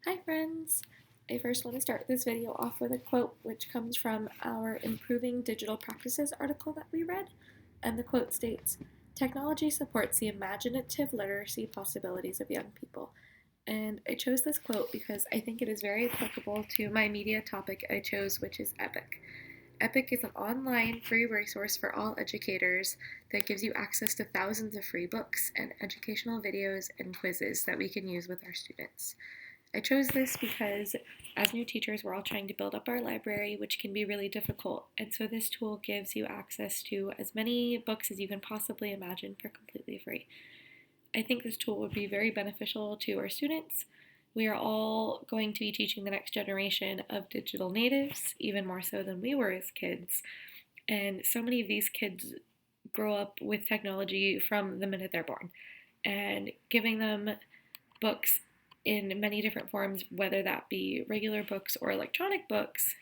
Hi friends! I first want to start this video off with a quote which comes from our Improving Digital Practices article that we read, and the quote states, "Technology supports the imaginative literacy possibilities of young people." And I chose this quote because I think it is very applicable to my media topic I chose, which is EPIC. EPIC is an online free resource for all educators that gives you access to thousands of free books and educational videos and quizzes that we can use with our students. I chose this because as new teachers, we're all trying to build up our library, which can be really difficult. And so this tool gives you access to as many books as you can possibly imagine for completely free. I think this tool would be very beneficial to our students. We are all going to be teaching the next generation of digital natives, even more so than we were as kids. And so many of these kids grow up with technology from the minute they're born. And giving them books in many different forms, whether that be regular books or electronic books,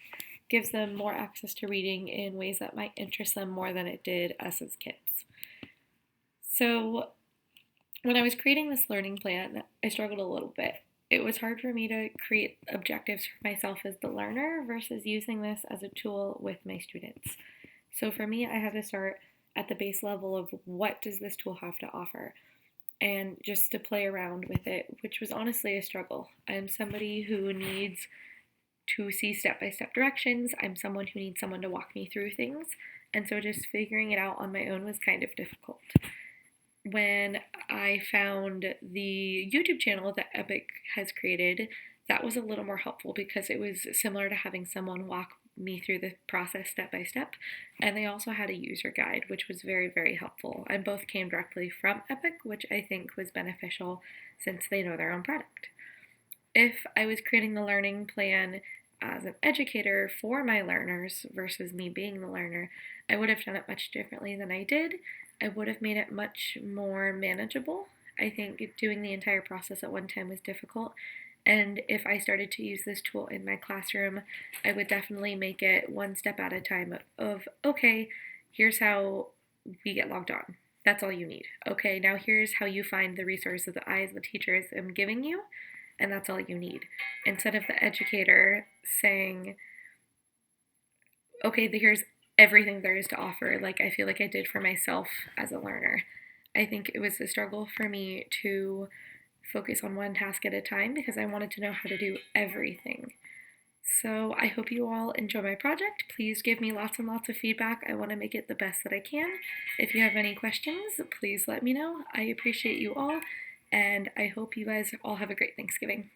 gives them more access to reading in ways that might interest them more than it did us as kids. So when I was creating this learning plan, I struggled a little bit. It was hard for me to create objectives for myself as the learner versus using this as a tool with my students. So for me, I had to start at the base level of what does this tool have to offer, and just to play around with it, which was honestly a struggle. I'm somebody who needs to see step-by-step directions. I'm someone who needs someone to walk me through things, and so just figuring it out on my own was kind of difficult. When I found the YouTube channel that EPIC has created, that was a little more helpful because it was similar to having someone walk me through the process step by step, and they also had a user guide, which was very, very helpful. And both came directly from EPIC, which I think was beneficial since they know their own product. If I was creating the learning plan as an educator for my learners versus me being the learner, I would have done it much differently than I did. I would have made it much more manageable. I think doing the entire process at one time was difficult, and if I started to use this tool in my classroom, I would definitely make it one step at a time of, okay, here's how we get logged on. That's all you need. Okay, now here's how you find the resources that I, as the teacher, am giving you, and that's all you need. Instead of the educator saying, okay, here's everything there is to offer, like I feel like I did for myself as a learner. I think it was a struggle for me to focus on one task at a time because I wanted to know how to do everything. So I hope you all enjoy my project. Please give me lots and lots of feedback. I want to make it the best that I can. If you have any questions, please let me know. I appreciate you all, and I hope you guys all have a great Thanksgiving.